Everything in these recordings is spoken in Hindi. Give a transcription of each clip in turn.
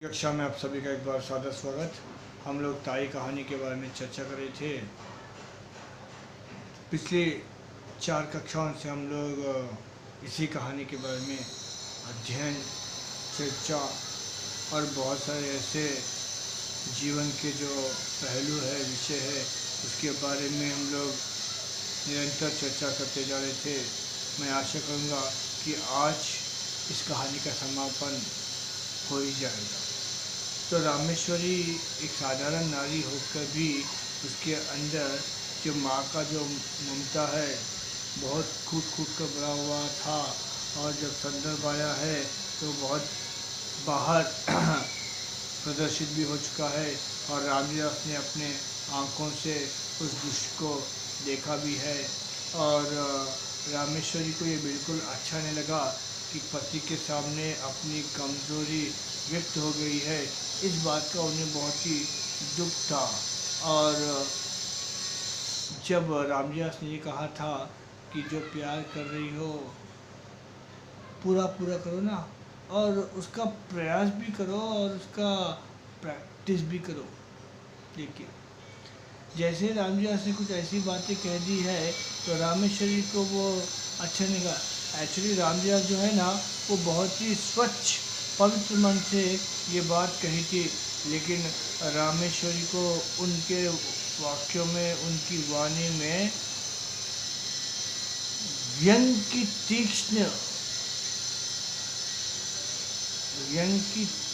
कक्षा में आप सभी का एक बार सादर स्वागत। हम लोग ताई कहानी के बारे में चर्चा कर रहे थे। पिछले 4 कक्षाओं से हम लोग इसी कहानी के बारे में अध्ययन, चर्चा और बहुत सारे ऐसे जीवन के जो पहलू है, विषय है, उसके बारे में हम लोग निरंतर चर्चा करते जा रहे थे। मैं आशा करूँगा कि आज इस कहानी का समापन हो ही जाएगा। तो रामेश्वरी एक साधारण नारी होकर भी उसके अंदर जो माँ का जो ममता है बहुत कूट कूट कर भरा हुआ था, और जब संदर्भ आया है तो बहुत बाहर प्रदर्शित भी हो चुका है। और रामदास ने अपने आँखों से उस दृश्य को देखा भी है। और रामेश्वरी को ये बिल्कुल अच्छा नहीं लगा कि पति के सामने अपनी कमज़ोरी व्यक्त हो गई है। इस बात का उन्हें बहुत ही दुख था। और जब रामदास ने ये कहा था कि जो प्यार कर रही हो पूरा पूरा करो ना, और उसका प्रयास भी करो और उसका प्रैक्टिस भी करो। देखिए, जैसे रामदास ने कुछ ऐसी बातें कह दी है तो रामेश्वरी को वो अच्छा नहीं लगा। एक्चुअली रामदास जो है ना, वो बहुत ही स्वच्छ पवित्र मन से ये बात कही थी, लेकिन रामेश्वरी को उनके वाक्यों में, उनकी वाणी में व्यंग की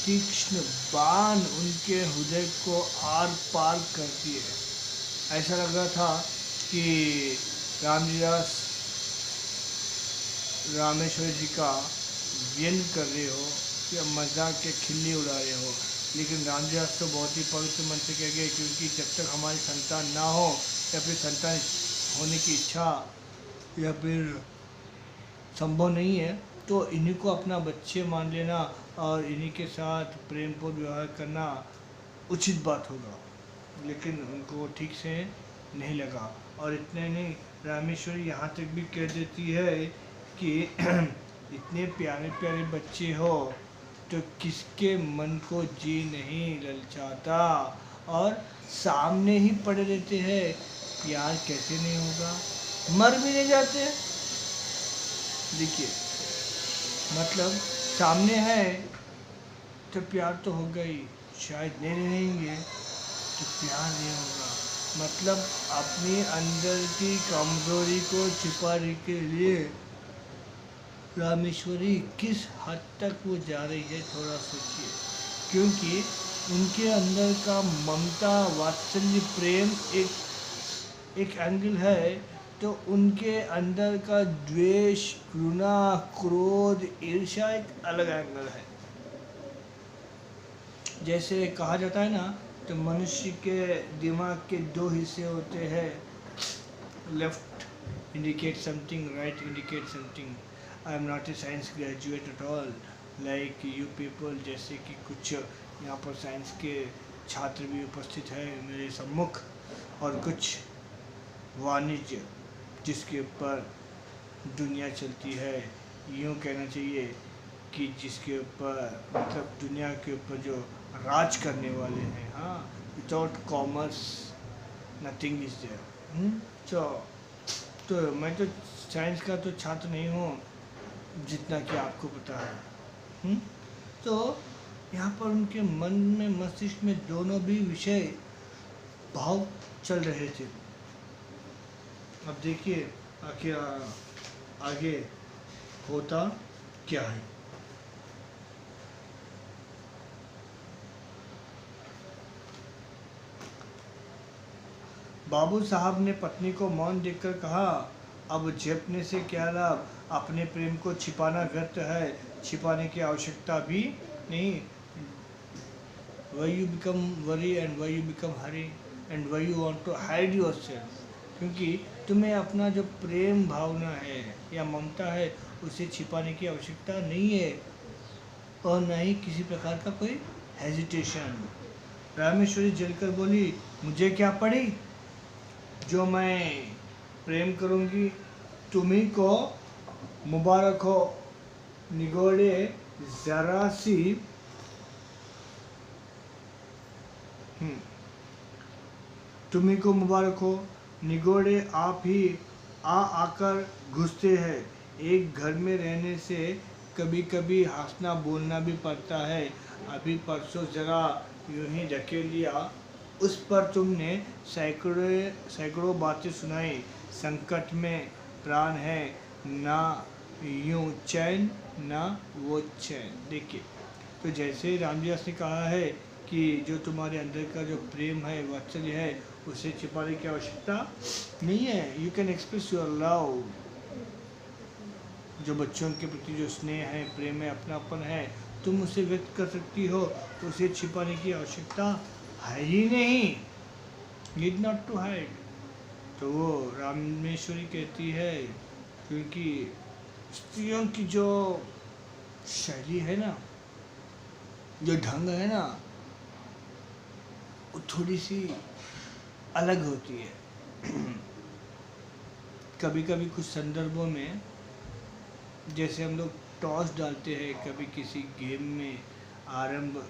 तीक्ष्ण बाण उनके हृदय को आर पार करती है। ऐसा लग रहा था कि रामदास रामेश्वरी जी का व्यंग कर रहे हो या मजाक के खिल्ली उड़ा रहे हो। लेकिन रामदास तो बहुत ही पवित्र मन से कह गए, क्योंकि जब तक हमारी संतान ना हो या फिर संतान होने की इच्छा या फिर संभव नहीं है, तो इन्हीं को अपना बच्चे मान लेना और इन्हीं के साथ प्रेमपूर्ण व्यवहार करना उचित बात होगा। लेकिन उनको वो ठीक से नहीं लगा। और इतने नहीं, रामेश्वरी यहाँ तक भी कह देती है कि इतने प्यारे प्यारे बच्चे हो तो किसके मन को जी नहीं ललचाता, और सामने ही पड़े रहते हैं, प्यार कैसे नहीं होगा, मर भी नहीं जाते। देखिए, मतलब सामने है तो प्यार तो होगा ही, शायद नहीं रहेंगे तो प्यार नहीं होगा। मतलब अपनी अंदर की कमजोरी को छिपाने के लिए रामेश्वरी किस हद तक वो जा रही है, थोड़ा सोचिए। क्योंकि उनके अंदर का ममता, वात्सल्य, प्रेम एक एंगल है, तो उनके अंदर का द्वेष, घृणा, क्रोध, ईर्ष्या एक अलग एंगल है। जैसे कहा जाता है ना, तो मनुष्य के दिमाग के 2 हिस्से होते हैं, left indicate something, right indicate something. I am not a science graduate at all like you people. जैसे कि कुछ यहाँ पर साइंस के छात्र भी उपस्थित हैं मेरे सम्मुख, और कुछ वाणिज्य जिसके ऊपर दुनिया चलती है, यूँ कहना चाहिए कि जिसके ऊपर, मतलब दुनिया के ऊपर जो राज करने वाले हैं। हाँ, without commerce nothing is there. तो मैं तो साइंस का तो छात्र नहीं हूँ, जितना कि आपको पता है। तो यहाँ पर उनके मन में, मस्तिष्क में दोनों भी विषय भाव चल रहे थे। अब देखिए आखिर आगे होता क्या है। बाबू साहब ने पत्नी को मौन देखकर कहा, अब झेपने से क्या लाभ, अपने प्रेम को छिपाना व्यर्थ है, छिपाने की आवश्यकता भी नहीं। Why you become worry and why you become hurry and why you want to hide yourself? क्योंकि तुम्हें अपना जो प्रेम भावना है या ममता है उसे छिपाने की आवश्यकता नहीं है, और न ही किसी प्रकार का कोई हेजिटेशन। रामेश्वरी जलकर बोली, मुझे क्या पड़ी, जो मैं प्रेम करूंगी, तुम्ही को मुबारक हो। निगोड़े जरा सी तुम्ही को मुबारक हो, निगोड़े आप ही आकर घुसते हैं। एक घर में रहने से कभी कभी हंसना बोलना भी पड़ता है। अभी परसों जरा यूं ही धकेल लिया, उस पर तुमने सैकड़ों बातें सुनाई। संकट में प्राण है, ना यूं चैन ना वो चैन। देखिए, तो जैसे रामदास ने कहा है कि जो तुम्हारे अंदर का जो प्रेम है, वात्सल्य है, उसे छिपाने की आवश्यकता नहीं है। You can express your love. जो बच्चों के प्रति जो स्नेह है, प्रेम है, अपनापन है, तुम उसे व्यक्त कर सकती हो। उसे छिपाने की आवश्यकता है ही नहीं। Need not to hide. तो वो रामेश्वरी कहती है, क्योंकि स्त्रियों की जो शैली है ना, जो ढंग है ना, वो थोड़ी सी अलग होती है। कभी कभी कुछ संदर्भों में, जैसे हम लोग टॉस डालते हैं कभी किसी गेम में, आरंभ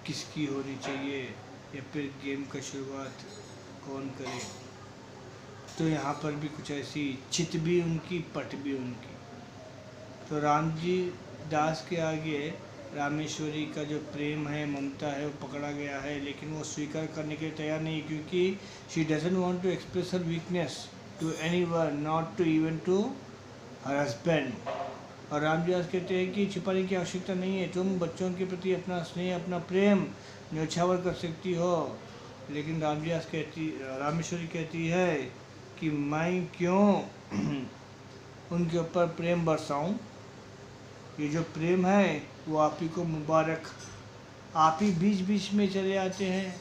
किसकी होनी चाहिए या फिर गेम का शुरुआत कौन करे, तो यहाँ पर भी कुछ ऐसी चित भी उनकी, पट भी उनकी। तो राम जी दास के आगे रामेश्वरी का जो प्रेम है, ममता है, वो पकड़ा गया है, लेकिन वो स्वीकार करने के लिए तैयार नहीं, क्योंकि she doesn't want to express her weakness to anyone, not to even to her husband. और रामदास कहते हैं कि छिपाने की आवश्यकता नहीं है। तुम बच्चों के प्रति अपना स्नेह, अपना प्रेम न्यौछावर कर सकती हो, लेकिन रामेश्वरी कहती है कि मैं क्यों उनके ऊपर प्रेम बरसाऊं। ये जो प्रेम है वो आप ही को मुबारक। आप ही बीच बीच में चले आते हैं।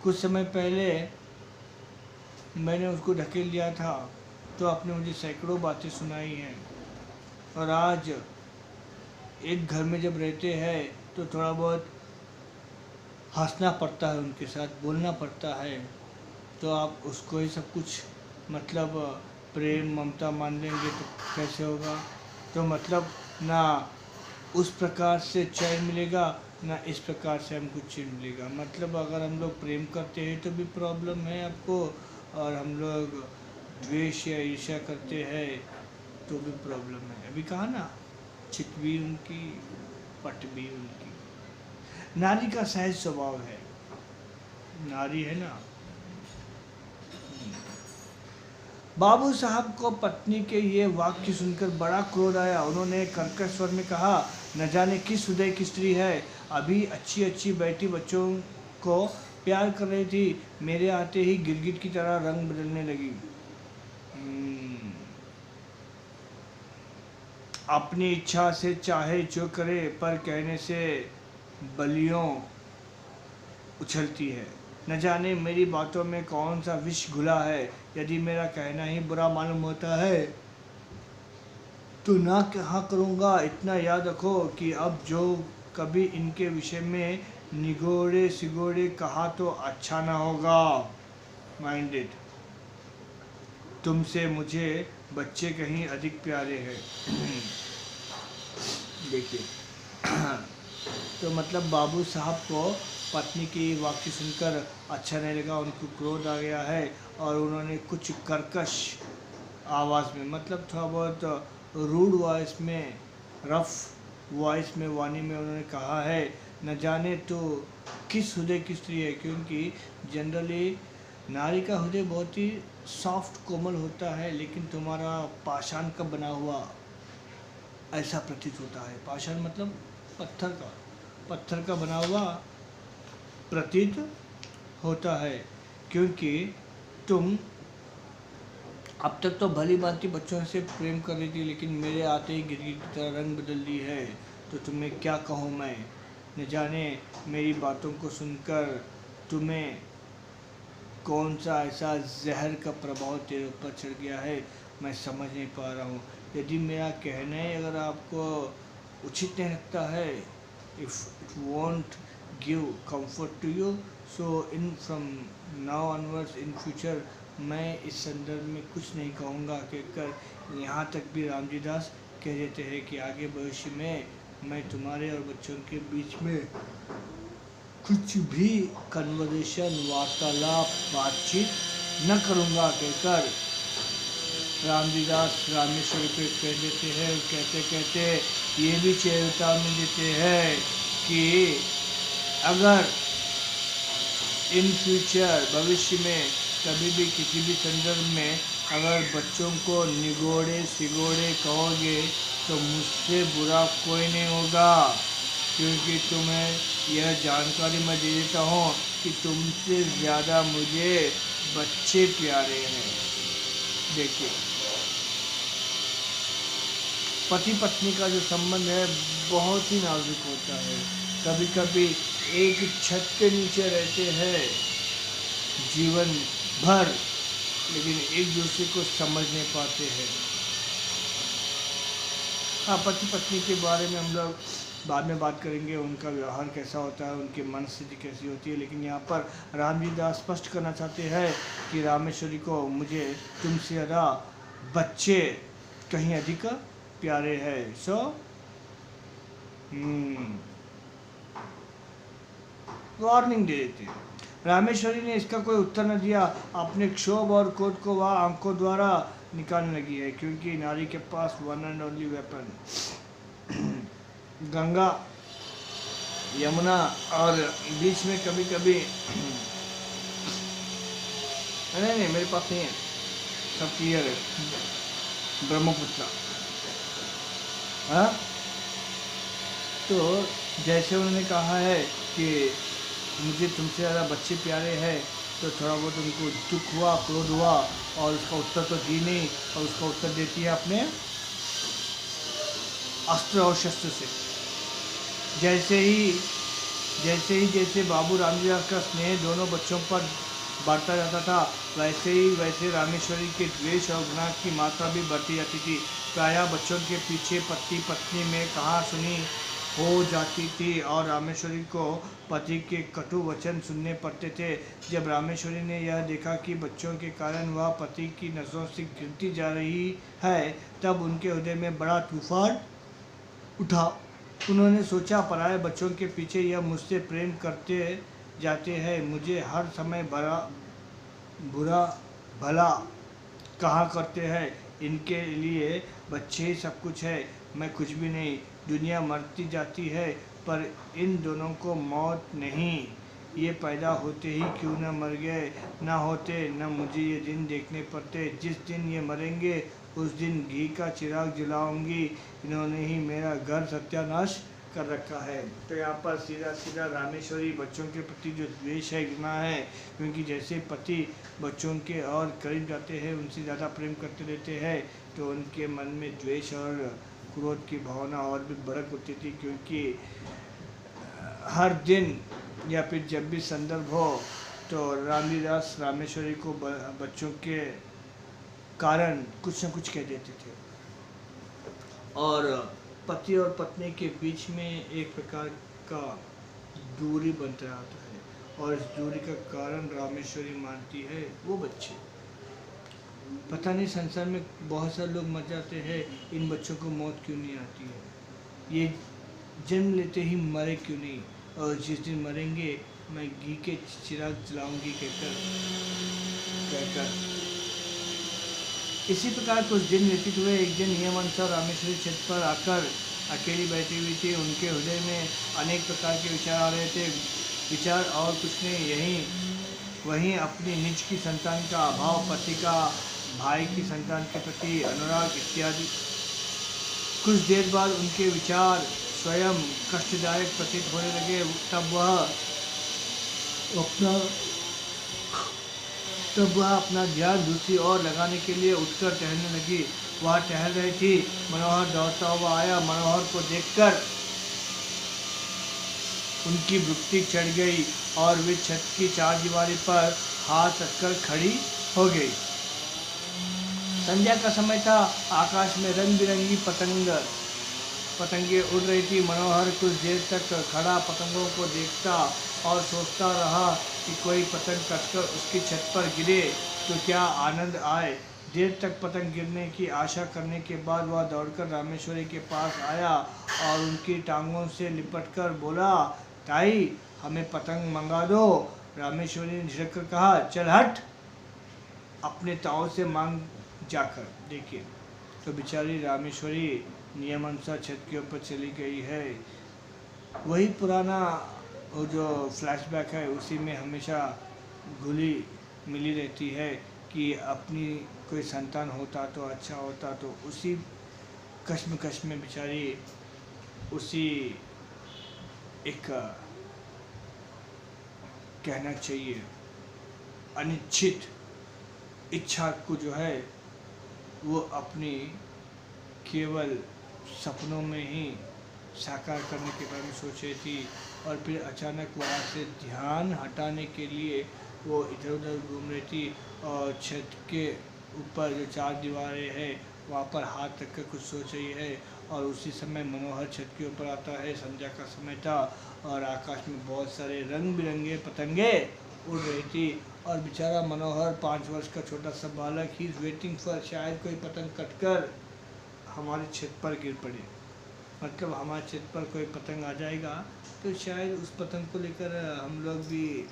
कुछ समय पहले मैंने उसको ढकेल दिया था, तो आपने मुझे सैकड़ों बातें सुनाई हैं। और आज एक घर में जब रहते हैं तो थोड़ा बहुत हंसना पड़ता है, उनके साथ बोलना पड़ता है, तो आप उसको ही सब कुछ मतलब प्रेम ममता मान लेंगे तो कैसे होगा। तो मतलब ना उस प्रकार से चैन मिलेगा, ना इस प्रकार से हमको चैन मिलेगा। मतलब अगर हम लोग प्रेम करते हैं तो भी प्रॉब्लम है आपको, और हम लोग द्वेष या ईर्ष्या करते हैं तो भी प्रॉब्लम है। अभी कहा ना, चित भी उनकी, पट भी उनकी। नारी का सहज स्वभाव है, नारी है ना। बाबू साहब को पत्नी के ये वाक्य सुनकर बड़ा क्रोध आया। उन्होंने कर्कश स्वर में कहा, न जाने किस हृदय की स्त्री है, अभी अच्छी अच्छी बैठी बच्चों को प्यार कर रही थी, मेरे आते ही गिरगिट की तरह रंग बदलने लगी। अपनी इच्छा से चाहे जो करे, पर कहने से बलियों उछलती है। न जाने मेरी बातों में कौन सा विष घुला है। यदि मेरा कहना ही बुरा मालूम होता है तो ना कहा करूँगा। इतना याद रखो कि अब जो कभी इनके विषय में निगोड़े सिगोड़े कहा तो अच्छा ना होगा। माइंडेड, तुमसे मुझे बच्चे कहीं अधिक प्यारे हैं। देखिए, तो मतलब बाबू साहब को पत्नी की वाक्य सुनकर अच्छा नहीं लगा, उनको क्रोध आ गया है, और उन्होंने कुछ कर्कश आवाज़ में, मतलब थोड़ा बहुत रूड वॉइस में, रफ वॉइस में, वाणी में उन्होंने कहा है, न जाने तो किस हृदय की स्त्री है। क्योंकि जनरली नारी का हृदय बहुत ही सॉफ्ट कोमल होता है, लेकिन तुम्हारा पाषाण का बना हुआ ऐसा प्रतीत होता है। पाषाण मतलब पत्थर का बना हुआ प्रतीत होता है। क्योंकि तुम अब तक तो भली भांति बच्चों से प्रेम कर रही थी, लेकिन मेरे आते ही गिरगिट की तरह रंग बदल दी है। तो तुम्हें क्या कहूँ मैं, न जाने मेरी बातों को सुनकर तुम्हें कौन सा ऐसा जहर का प्रभाव तेरे ऊपर चढ़ गया है, मैं समझ नहीं पा रहा हूँ। यदि मेरा कहना ही अगर आपको उचित नहीं लगता है, if it won't give comfort to you, so in from now onwards in future मैं इस संदर्भ में कुछ नहीं कहूँगा। कहकर यहाँ तक भी रामजी दास कह देते हैं कि आगे भविष्य में मैं तुम्हारे और बच्चों के बीच में कुछ भी कन्वर्सेशन वार्तालाप बातचीत न करूँगा कहकर रामजीदास रामेश्वरी को कह देते हैं। कहते कहते ये भी चेतावनी देते हैं कि अगर इन फ्यूचर भविष्य में कभी भी किसी भी संदर्भ में अगर बच्चों को निगोड़े सिगोड़े कहोगे तो मुझसे बुरा कोई नहीं होगा, क्योंकि तुम्हें यह जानकारी मैं दे देता हूँ कि तुमसे ज़्यादा मुझे बच्चे प्यारे हैं। देखिए, पति पत्नी का जो संबंध है बहुत ही नाजुक होता है। कभी कभी एक छत के नीचे रहते हैं जीवन भर, लेकिन एक दूसरे को समझ नहीं पाते हैं। हाँ, पति पत्नी के बारे में हम लोग बाद में बात करेंगे, उनका व्यवहार कैसा होता है, उनकी मन स्थिति कैसी होती है। लेकिन यहाँ पर रामजी दास स्पष्ट करना चाहते हैं कि रामेश्वरी को मुझे तुमसे ज़्यादा बच्चे कहीं अधिक प्यारे हैं। सो वार्निंग दे देते हैं। रामेश्वरी ने इसका कोई उत्तर न दिया, अपने क्षोभ और क्रोध को वह आंखों द्वारा निकालने लगी है, क्योंकि नारी के पास one and only weapon Ganga Yamuna और बीच में कभी कभी नहीं मेरे पास नहीं है, सब क्लियर है, ब्रह्मपुत्र। हाँ, तो जैसे उन्होंने कहा है कि मुझे तुमसे ज़्यादा बच्चे प्यारे हैं, तो थोड़ा बहुत उनको दुख हुआ, क्रोध हुआ, और उसका उत्तर तो दी नहीं, और उसका उत्तर देती है अपने अस्त्र और शस्त्र से। जैसे बाबू रामजीदास का स्नेह दोनों बच्चों पर बढ़ता जाता था, वैसे रामेश्वरी के द्वेष और घृणा की मात्रा भी बढ़ती जाती थी। प्रायः बच्चों के पीछे पति पत्नी में कहा सुनी हो जाती थी, और रामेश्वरी को पति के कटु वचन सुनने पड़ते थे। जब रामेश्वरी ने यह देखा कि बच्चों के कारण वह पति की नसों से गिरती जा रही है, तब उनके हृदय में बड़ा तूफान उठा। उन्होंने सोचा, पराए बच्चों के पीछे यह मुझसे प्रेम करते जाते हैं, मुझे हर समय बुरा भला कहा करते हैं, इनके लिए बच्चे ही सब कुछ है, मैं कुछ भी नहीं। दुनिया मरती जाती है, पर इन दोनों को मौत नहीं। ये पैदा होते ही क्यों न मर गए, न होते न मुझे ये दिन देखने पड़ते। जिस दिन ये मरेंगे उस दिन घी का चिराग जलाऊंगी। इन्होंने ही मेरा घर सत्यानाश कर रखा है। तो यहाँ पर सीधा सीधा रामेश्वरी बच्चों के प्रति जो द्वेष है, घृणा है, क्योंकि जैसे पति बच्चों के और करीब जाते हैं, उनसे ज़्यादा प्रेम करते रहते हैं, तो उनके मन में द्वेष और क्रोध की भावना और भी बढ़क होती थी। क्योंकि हर दिन या फिर जब भी संदर्भ हो तो रामजीदास रामेश्वरी को बच्चों के कारण कुछ न कुछ कह देते थे, और पति और पत्नी के बीच में एक प्रकार का दूरी बनता आता है, और इस दूरी का कारण रामेश्वरी मानती है वो बच्चे। पता नहीं संसार में बहुत सारे लोग मर जाते हैं, इन बच्चों को मौत क्यों नहीं आती है, ये जन्म लेते ही मरे क्यों नहीं, और जिस दिन मरेंगे मैं घी के चिराग जलाऊंगी कहकर। इसी प्रकार कुछ दिन व्यतीत हुए। एक दिन यमअनुसार रामेश्वरी छत पर आकर अकेली बैठी हुई थी। उनके हृदय में अनेक प्रकार के विचार आ रहे थे। विचार और कुछ नहीं, वहीं अपनी निज की संतान का अभाव, पति का भाई की संतान के प्रति अनुराग इत्यादि। कुछ देर बाद उनके विचार स्वयं कष्टदायक प्रतीत होने लगे। तब वह अपना ध्यान दूसरी ओर लगाने के लिए उठकर टहलने लगी। वह टहल रही थी, मनोहर दौड़ता हुआ आया। मनोहर को देखकर उनकी भुक्ति चढ़ गई और वे छत की चारदीवारी पर हाथ रखकर खड़ी हो गई। संध्या का समय था। आकाश में रंग बिरंगी पतंगे उड़ रही थी। मनोहर कुछ देर तक खड़ा पतंगों को देखता और सोचता रहा कि कोई पतंग कटकर उसकी छत पर गिरे तो क्या आनंद आए। देर तक पतंग गिरने की आशा करने के बाद वह दौड़कर रामेश्वरी के पास आया और उनकी टांगों से लिपटकर बोला, ताई हमें पतंग मंगा दो। रामेश्वरी ने झिड़क कर कहा, चल हट, अपने ताऊ से मांग जाकर। देखिए, तो बेचारी रामेश्वरी नियमानुसार छत के ऊपर चली गई है। वही पुराना वो जो फ्लैशबैक है, उसी में हमेशा घुली मिली रहती है कि अपनी कोई संतान होता तो अच्छा होता, तो उसी कश्मकश में बेचारी उसी एक कहना चाहिए अनिश्चित इच्छा को जो है वो अपनी केवल सपनों में ही साकार करने के बारे में सोच रही थी। और फिर अचानक वहाँ से ध्यान हटाने के लिए वो इधर उधर घूम रही थी और छत के ऊपर जो चार दीवारें हैं वहाँ पर हाथ रख कर कुछ सोच रही है। और उसी समय मनोहर छत के ऊपर आता है। संध्या का समय था और आकाश में बहुत सारे रंग बिरंगे पतंगे उड़ रही थी। और बेचारा मनोहर 5 वर्ष का छोटा सा बालक, ही इज़ वेटिंग फॉर, शायद कोई पतंग कटकर हमारी छत पर गिर पड़े, मतलब हमारे छत पर कोई पतंग आ जाएगा तो शायद उस पतंग को लेकर हम लोग भी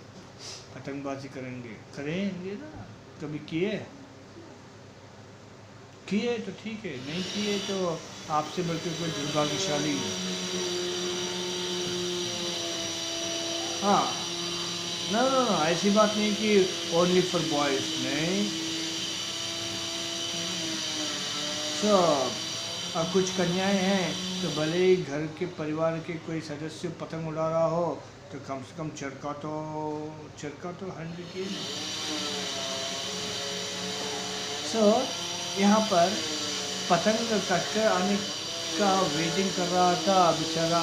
पतंगबाजी करेंगे ना। कभी किए तो ठीक है, नहीं किए तो आपसे बढ़कर कोई दुर्भाग्यशाली। हाँ, ना ऐसी बात नहीं कि ओनली फॉर बॉयज, नहीं। तो अब कुछ कन्याएं हैं तो भले ही घर के परिवार के कोई सदस्य पतंग उड़ा रहा हो तो कम से कम चरखा तो हंड किए। सो यहाँ पर पतंग कटकर आने का वेटिंग कर रहा था बेचारा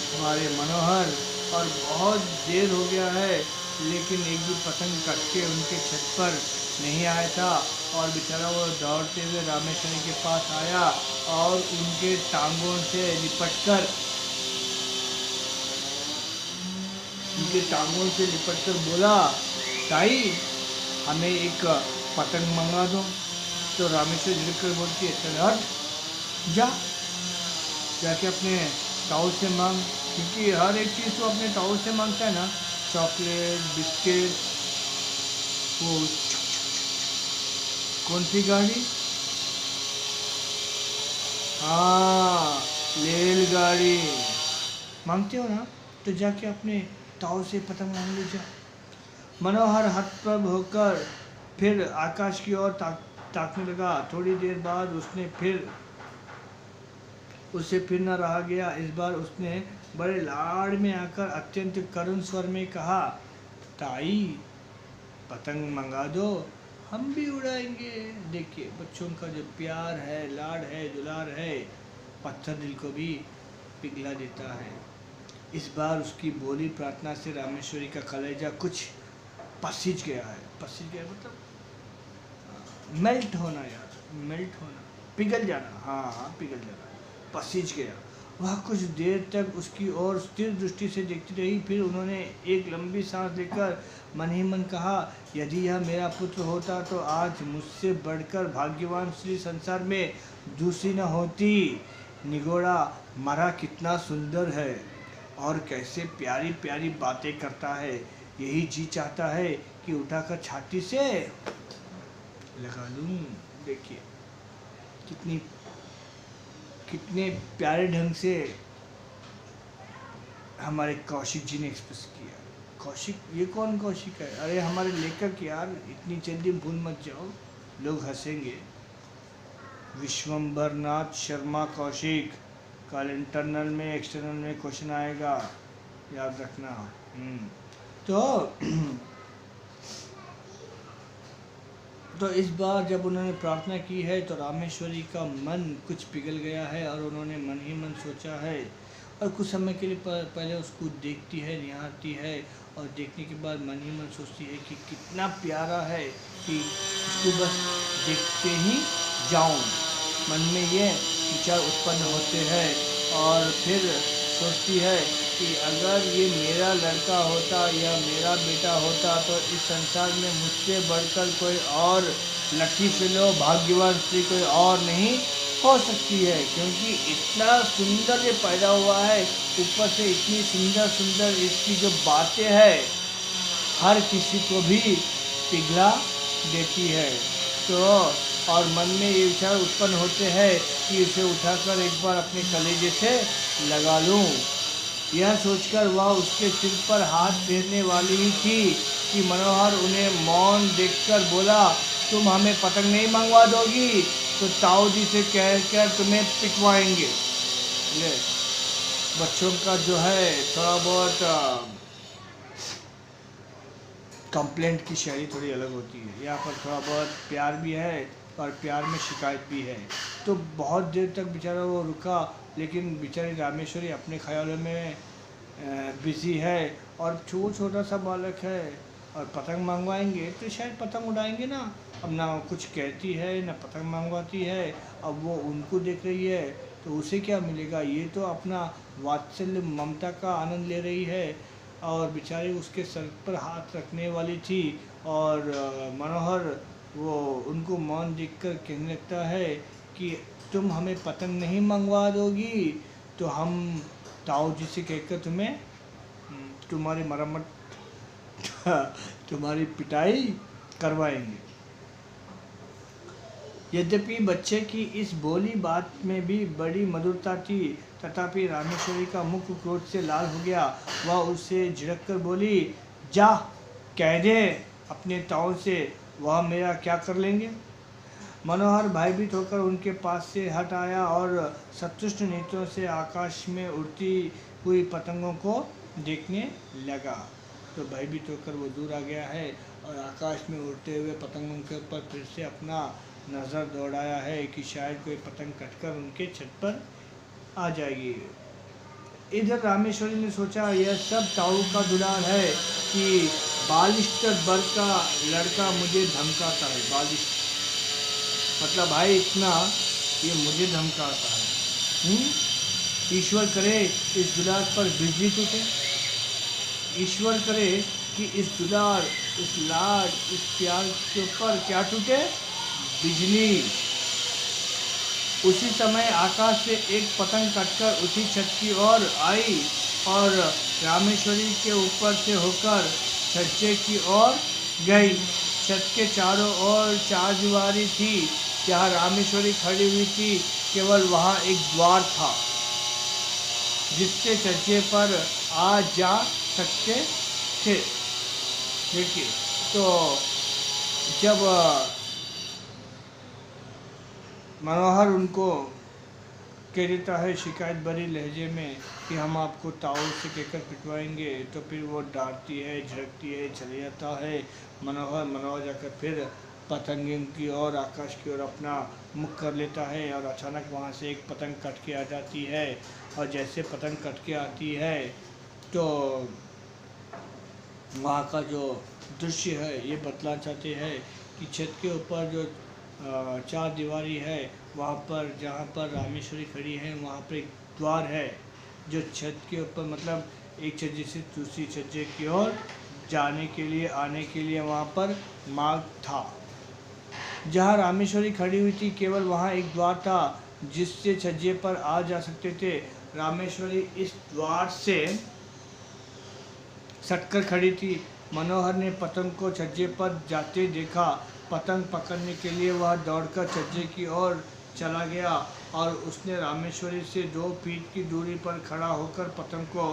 हमारे मनोहर, और बहुत देर हो गया है लेकिन एक भी पतंग कट के उनके छत पर नहीं आया था। और बेचारा वो दौड़ते हुए रामेश्वरी के पास आया और उनके टांगों से लिपटकर बोला, ताई हमें एक पतंग मंगा दो। तो रामेश्वरी झिड़क बोलती है, चल हट, जाके अपने ताऊ से मांग, क्योंकि हर एक चीज़ तो अपने ताऊ से मांगता है ना, चॉकलेट, बिस्किट, वो कौन सी गाड़ी, हाँ रेलगाड़ी मांगते हो ना, तो जाके अपने ताऊ से पतंग मांग लो जा। मनोहर हतप्रभ होकर फिर आकाश की ओर ताकने लगा। थोड़ी देर बाद उससे फिर न रहा गया। इस बार उसने बड़े लाड़ में आकर अत्यंत करुण स्वर में कहा, ताई पतंग मंगा दो, हम भी उड़ाएंगे। देखिए, बच्चों का जो प्यार है, लाड़ है, दुलार है, पत्थर दिल को भी पिघला देता है। इस बार उसकी बोली प्रार्थना से रामेश्वरी का कलेजा कुछ पसीज गया मतलब मेल्ट होना यार, पिघल जाना, पसीज गया। वह कुछ देर तक उसकी ओर स्थिर दृष्टि से देखती रही। फिर उन्होंने एक लंबी सांस लेकर मन ही मन कहा, यदि यह मेरा पुत्र होता तो आज मुझसे बढ़कर भाग्यवान स्त्री संसार में दूसरी न होती। निगोड़ा मरा कितना सुंदर है और कैसे प्यारी प्यारी बातें करता है। यही जी चाहता है कि उठाकर छाती से लगा लूं। देखिए कितने प्यारे ढंग से हमारे कौशिक जी ने एक्सप्रेस किया। कौशिक, ये कौन कौशिक है? अरे हमारे लेखक यार, इतनी जल्दी भूल मत जाओ, लोग हंसेंगे। विश्वंभर नाथ शर्मा कौशिक। कल इंटरनल में एक्सटर्नल में क्वेश्चन आएगा, याद रखना। तो इस बार जब उन्होंने प्रार्थना की है तो रामेश्वरी का मन कुछ पिघल गया है और उन्होंने मन ही मन सोचा है। और कुछ समय के लिए पहले उसको देखती है, निहारती है, और देखने के बाद मन ही मन सोचती है कि कितना प्यारा है कि उसको बस देखते ही जाऊं। मन में ये विचार उत्पन्न होते हैं और फिर सोचती है कि अगर ये मेरा लड़का होता या मेरा बेटा होता तो इस संसार में मुझसे बढ़कर कोई और लकी फेलो, भाग्यवान स्त्री कोई और नहीं हो सकती है, क्योंकि इतना सुंदर ये पैदा हुआ है, ऊपर से इतनी सुंदर सुंदर इसकी जो बातें हैं हर किसी को भी पिघला देती है। तो और मन में ये विचार उत्पन्न होते हैं कि इसे उठाकर एक बार अपने कलेजे से लगा लूं। यह सोचकर वह उसके सिर पर हाथ फेरने वाली ही थी कि मनोहर उन्हें मौन देखकर बोला, तुम हमें पतंग नहीं मंगवा दोगी तो ताऊ जी से कहकर तुम्हें पिटवाएंगे। ये बच्चों का जो है थोड़ा बहुत कंप्लेंट की शैली थोड़ी अलग होती है। यहाँ पर थोड़ा बहुत प्यार भी है और प्यार में शिकायत भी है। तो बहुत देर तक बेचारा वो रुका, लेकिन बेचारी रामेश्वरी अपने ख्यालों में बिजी है और छोटा सा बालक है और पतंग मंगवाएंगे तो शायद पतंग उड़ाएंगे ना। अब ना कुछ कहती है ना पतंग मंगवाती है, अब वो उनको देख रही है तो उसे क्या मिलेगा। ये तो अपना वात्सल्य ममता का आनंद ले रही है और बेचारी उसके सर पर हाथ रखने वाली थी। और मनोहर वो उनको मौन देखकर कहने लगता है कि तुम हमें पतंग नहीं मंगवा दोगी तो हम ताऊ जी से कहकर तुम्हें तुम्हारी मरम्मत तुम्हारी पिटाई करवाएंगे। यद्यपि बच्चे की इस बोली बात में भी बड़ी मधुरता थी, तथापि रामेश्वरी का मुख क्रोध से लाल हो गया। वह उससे झिड़क कर बोली, जा कह दे अपने ताऊ से वह मेरा क्या कर लेंगे। मनोहर भयभीत होकर उनके पास से हट आया और सतुष्ट नेत्रों से आकाश में उड़ती हुई पतंगों को देखने लगा। तो भयभीत होकर वो दूर आ गया है और आकाश में उड़ते हुए पतंगों के ऊपर फिर से अपना नज़र दौड़ाया है कि शायद कोई पतंग कटकर उनके छत पर आ जाएगी। इधर रामेश्वरी ने सोचा यह सब ताऊ का दुलार है कि बालिश्त वर्ग का लड़का मुझे धमकाता है। बालिश्त मतलब भाई इतना ये मुझे धमकाता है। ईश्वर करे इस दुलार पर बिजली टूटे। ईश्वर करे कि इस दुलार, इस लाड, इस प्यार के ऊपर क्या टूटे, बिजली। उसी समय आकाश से एक पतंग कटकर उसी छत की ओर आई और रामेश्वरी के ऊपर से होकर छज्जे की ओर गई। छत के चारों ओर चारदीवारी थी। जहाँ रामेश्वरी खड़ी हुई थी केवल वहाँ एक द्वार था जिससे छज्जे पर आ जा सकते थे। देखिए, तो जब मनोहर उनको कह देता है शिकायत भरी लहजे में कि हम आपको ताऊ से कहकर पिटवाएंगे, तो फिर वो डांटती है, झड़कती है, चले जाता है। मनोहर जाकर फिर पतंग की ओर, आकाश की ओर अपना मुख कर लेता है और अचानक वहाँ से एक पतंग कट के आ जाती है। और जैसे पतंग कट के आती है तो वहाँ का जो दृश्य है ये बतलाना चाहते हैं कि छत के ऊपर जो चार दीवारी है वहाँ पर, जहाँ पर रामेश्वरी खड़ी है वहाँ पर एक द्वार है जो छत के ऊपर, मतलब एक छज्जे से दूसरी छज्जे की ओर जाने के लिए, आने के लिए वहाँ पर मार्ग था। जहाँ रामेश्वरी खड़ी हुई थी केवल वहाँ एक द्वार था जिससे छज्जे पर आ जा सकते थे। रामेश्वरी इस द्वार से सटकर खड़ी थी। मनोहर ने पतंग को छज्जे पर जाते देखा। पतंग पकड़ने के लिए वह दौड़कर छज्जे की ओर चला गया और उसने रामेश्वरी से 2 फीट की दूरी पर खड़ा होकर पतंग को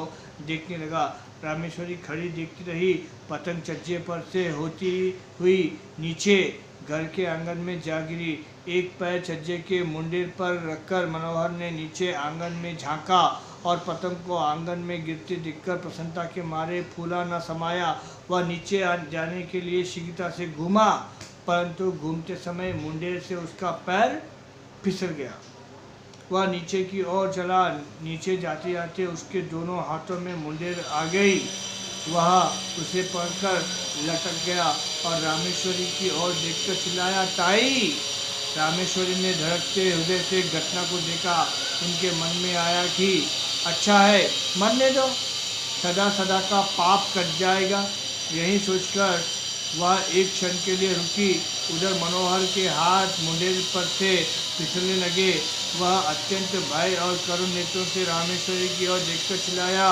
देखने लगा। रामेश्वरी खड़ी देखती रही। पतंग छज्जे पर से होती हुई नीचे घर के आंगन में जा गिरी। एक पैर छज्जे के मुंडेर पर रखकर मनोहर ने नीचे आंगन में झांका और पतंग को आंगन में गिरते देखकर प्रसन्नता के मारे फूला न समाया। वह नीचे जाने के लिए शीघ्रता से घूमा, परंतु घूमते समय मुंडेर से उसका पैर फिसल गया। वह नीचे की ओर चला। नीचे जाते जाते उसके दोनों हाथों में मुंडेर आ गई। वह उसे पकड़कर लटक गया और रामेश्वरी की ओर देखकर चिल्लाया, ताई। रामेश्वरी ने धड़कते हृदय से घटना को देखा। उनके मन में आया कि अच्छा है, मरने दो, सदा सदा का पाप कट जाएगा। यही सोचकर वह एक क्षण के लिए रुकी। उधर मनोहर के हाथ मुंडेर पर से फिसलने लगे। वह अत्यंत भय और करुण नेत्रों से रामेश्वरी की ओर देखकर चिल्लाया,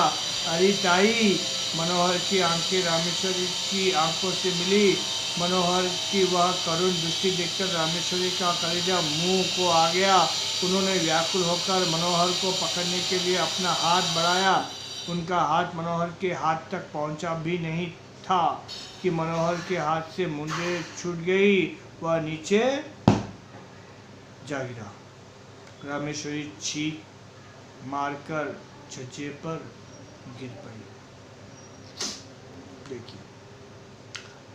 अरे ताई! मनोहर की आंखें रामेश्वरी की आंखों से मिली। मनोहर की वह करुण दृष्टि देखकर रामेश्वरी का कलेजा मुंह को आ गया। उन्होंने व्याकुल होकर मनोहर को पकड़ने के लिए अपना हाथ बढ़ाया। उनका हाथ मनोहर के हाथ तक पहुंचा भी नहीं था कि मनोहर के हाथ से मुंडेर छूट गई। वह नीचे जा गिरा। रामेश्वरी चीख मारकर छज्जे पर गिर पड़ी। देखिए,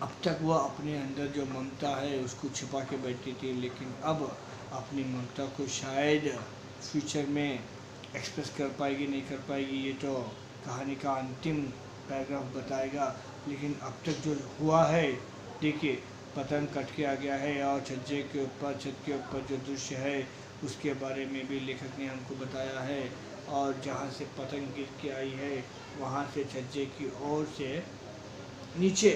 अब तक वह अपने अंदर जो ममता है उसको छिपा के बैठी थी, लेकिन अब अपनी ममता को शायद फ्यूचर में एक्सप्रेस कर पाएगी, नहीं कर पाएगी, ये तो कहानी का अंतिम पैराग्राफ बताएगा। लेकिन अब तक जो हुआ है, देखिए, पतंग कट के आ गया है और छज्जे के ऊपर, छत के ऊपर जो दृश्य है उसके बारे में भी लेखक ने हमको बताया है। और जहाँ से पतंग गिर के आई है वहाँ से छज्जे की ओर से नीचे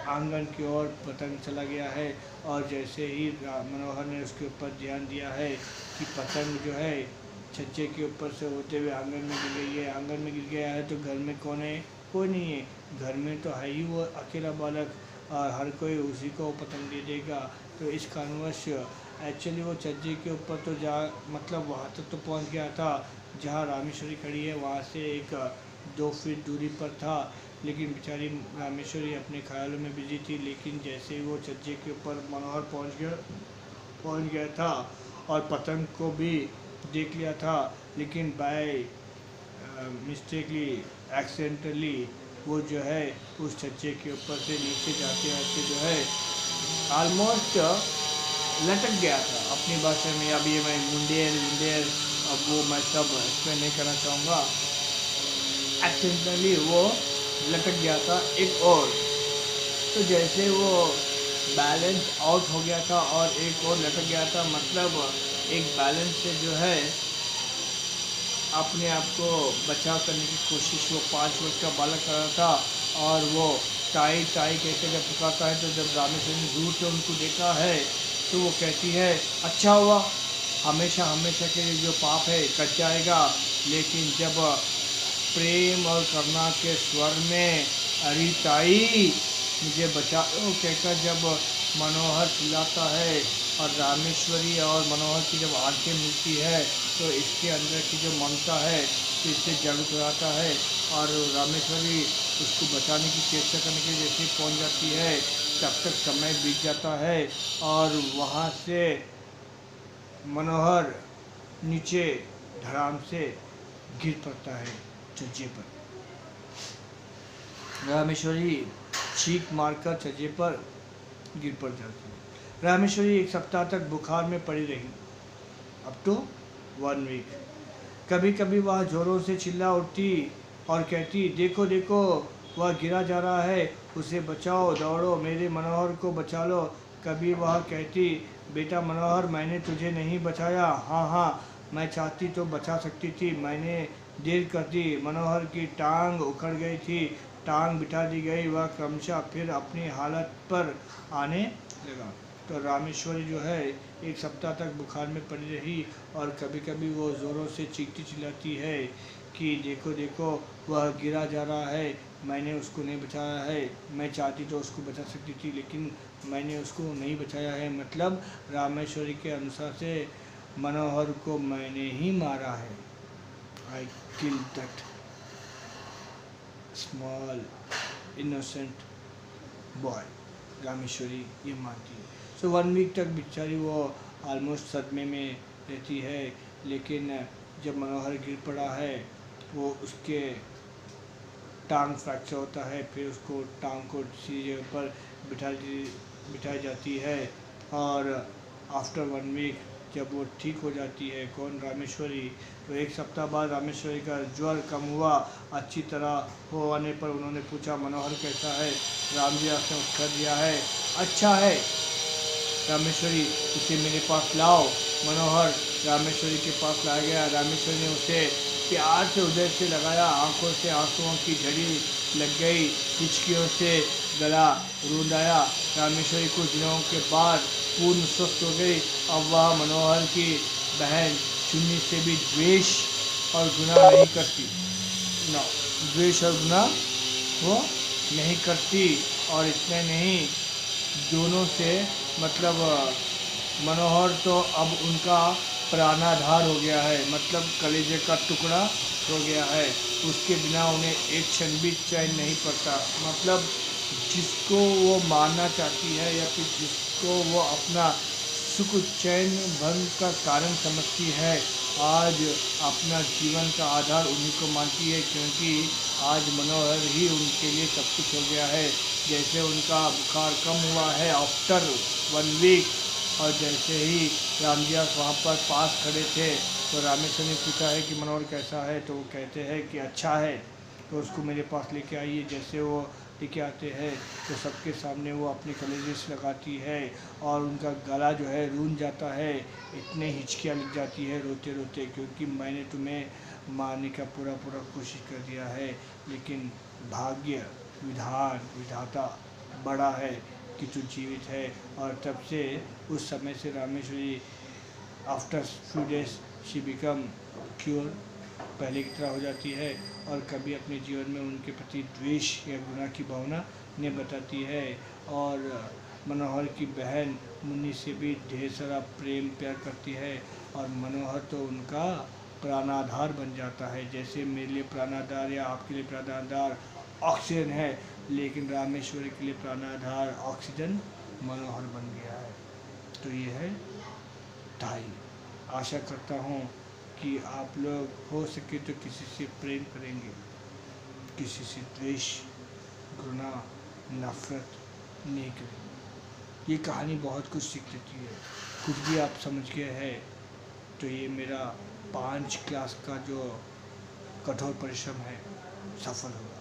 आंगन की ओर पतंग चला गया है। और जैसे ही मनोहर ने उसके ऊपर ध्यान दिया है कि पतंग जो है छज्जे के ऊपर से होते हुए आंगन में गिर गई है, आंगन में गिर गया है, तो घर में कौन है? कोई नहीं है। घर में तो है ही वो अकेला बालक, और हर कोई उसी को पतंग दे देगा। तो इस कारणवश एक्चुअली वो छज्जे के ऊपर तो जा मतलब वहाँ तक तो पहुँच गया था जहाँ रामेश्वरी खड़ी है, वहाँ से एक 2 फीट दूरी पर था। लेकिन बेचारी रामेश्वरी अपने ख्यालों में बिजी थी। लेकिन जैसे ही वो छज्जे के ऊपर मनोहर पहुँच गया था और पतंग को भी देख लिया था, लेकिन बाय मिस्टेकली, एक्सीडेंटली वो जो है उस छज्जे के ऊपर से नीचे जाते जाते जो है ऑलमोस्ट लटक गया था अपनी भाषा में। अब ये मैं मुंडेर अब वो मैं सब एक्सप्लेन नहीं करना चाहूँगा। एक्सीडेंटली वो लटक गया था एक और। तो जैसे वो बैलेंस आउट हो गया था और एक और लटक गया था, मतलब एक बैलेंस से जो है अपने आप को बचाव करने की कोशिश वो 5 वर्ष का बालक कर रहा था। और वो टाई टाई कहते जब पुकारता है, तो जब रामेश्वरी ने दूर से उनको देखा है तो वो कहती है, अच्छा हुआ, हमेशा हमेशा के लिए जो पाप है कट जाएगा। लेकिन जब प्रेम और करुणा के स्वर में अरे ताई मुझे बचा लो कहकर जब मनोहर चिल्लाता है और रामेश्वरी और मनोहर की जब आंखें मिलती है, तो इसके अंदर की जो ममता है तो इससे जागृत हो जाता है। और रामेश्वरी उसको बचाने की चेष्टा करने के लिए जैसे ही पहुँच जाती है, तब तक समय बीत जाता है और वहाँ से मनोहर नीचे धड़ाम से गिर पड़ता है छज्जे पर। रामेश्वरी चीख मारकर छज्जे पर गिर पड़ जाती है। रामेश्वरी 1 सप्ताह तक बुखार में पड़ी रही, अब तो 1 वीक। कभी कभी वह जोरों से चिल्ला उठती और कहती, देखो देखो वह गिरा जा रहा है, उसे बचाओ, दौड़ो, मेरे मनोहर को बचा लो। कभी वह कहती, बेटा मनोहर, मैंने तुझे नहीं बचाया। हाँ हाँ, मैं चाहती तो बचा सकती थी, मैंने देर कर दी। मनोहर की टांग उखड़ गई थी, टांग बिठा दी गई, वह क्रमशः फिर अपनी हालत पर आने लगा। तो रामेश्वरी जो है 1 सप्ताह तक बुखार में पड़ी रही और कभी कभी वो ज़ोरों से चीखती चिल्लाती है कि देखो देखो वह गिरा जा रहा है, मैंने उसको नहीं बचाया है, मैं चाहती तो उसको बचा सकती थी, लेकिन मैंने उसको नहीं बचाया है। मतलब रामेश्वरी के अनुसार से मनोहर को मैंने ही मारा है। I kill that small innocent boy. Rameshwari ये मानती है। सो 1 वीक तक बेचारी वो ऑलमोस्ट सदमे में रहती है। लेकिन जब मनोहर गिर पड़ा है, वो उसके टांग फ्रैक्चर होता है, फिर उसको टांग को किसी जगह पर बिठाई जाती है। और आफ्टर 1 वीक जब वो ठीक हो जाती है, कौन? रामेश्वरी, तो 1 सप्ताह बाद रामेश्वरी का ज्वर कम हुआ अच्छी तरह होने पर उन्होंने पूछा, मनोहर कैसा है? राम जी आपने उत्तर दिया है, अच्छा है। रामेश्वरी, उसे मेरे पास लाओ। मनोहर रामेश्वरी के पास लाया गया। रामेश्वरी ने उसे प्यार से उदय से लगाया, आंखों से आंसुओं की झड़ी लग गई, हिचकियों से गला रूंधाया। रामेश्वरी कुछ दिनों के बाद पूर्ण स्वस्थ हो गई। अब वह मनोहर की बहन चुन्नी से भी द्वेष और गुनाह नहीं करती। न द्वेष और गुनाह वो नहीं करती। और इतने नहीं, दोनों से मतलब मनोहर तो अब उनका प्राणाधार हो गया है, मतलब कलेजे का टुकड़ा हो गया है। उसके बिना उन्हें एक क्षण भी चैन नहीं पड़ता। मतलब जिसको वो मारना चाहती है या फिर जिसको वो अपना सुख चैन भंग का कारण समझती है, आज अपना जीवन का आधार उन्हीं को मानती है, क्योंकि आज मनोहर ही उनके लिए सब कुछ हो गया है। जैसे उनका बुखार कम हुआ है आफ्टर 1 वीक, और जैसे ही रामजियास वहाँ पर पास खड़े थे तो रामेश्वर ने पूछा है कि मनोहर कैसा है, तो वो कहते हैं कि अच्छा है, तो उसको मेरे पास लेके आइए। जैसे वो लेके आते हैं तो सबके सामने वो अपनी कलेजे से लगाती है और उनका गला जो है रूंझ जाता है, इतने हिचकियाँ लग जाती है रोते रोते, क्योंकि मैंने तुम्हें मारने का पूरा कोशिश कर दिया है, लेकिन भाग्य विधाता बड़ा है कि तू जीवित है। और तब से उस समय से Rameshwari after few days she become cure, पहले की तरह हो जाती है और कभी अपने जीवन में उनके प्रति द्वेष या गुनाह की भावना नहीं बताती है। और मनोहर की बहन मुन्नी से भी ढेर सारा प्रेम प्यार करती है और मनोहर तो उनका प्राणाधार बन जाता है। जैसे मेरे लिए प्राणाधार या आपके लिए प्राणाधार ऑक्सीजन है, लेकिन रामेश्वरी के लिए प्राणाधार ऑक्सीजन मनोहर बन गया है। तो ये है ढाई। आशा करता हूँ कि आप लोग हो सके तो किसी से प्रेम करेंगे, किसी से द्वेष घृणा नफरत नहीं करेंगे। ये कहानी बहुत कुछ सीख देती है। कुछ भी आप समझ गए हैं तो ये मेरा 5 क्लास का जो कठोर परिश्रम है सफल हुआ।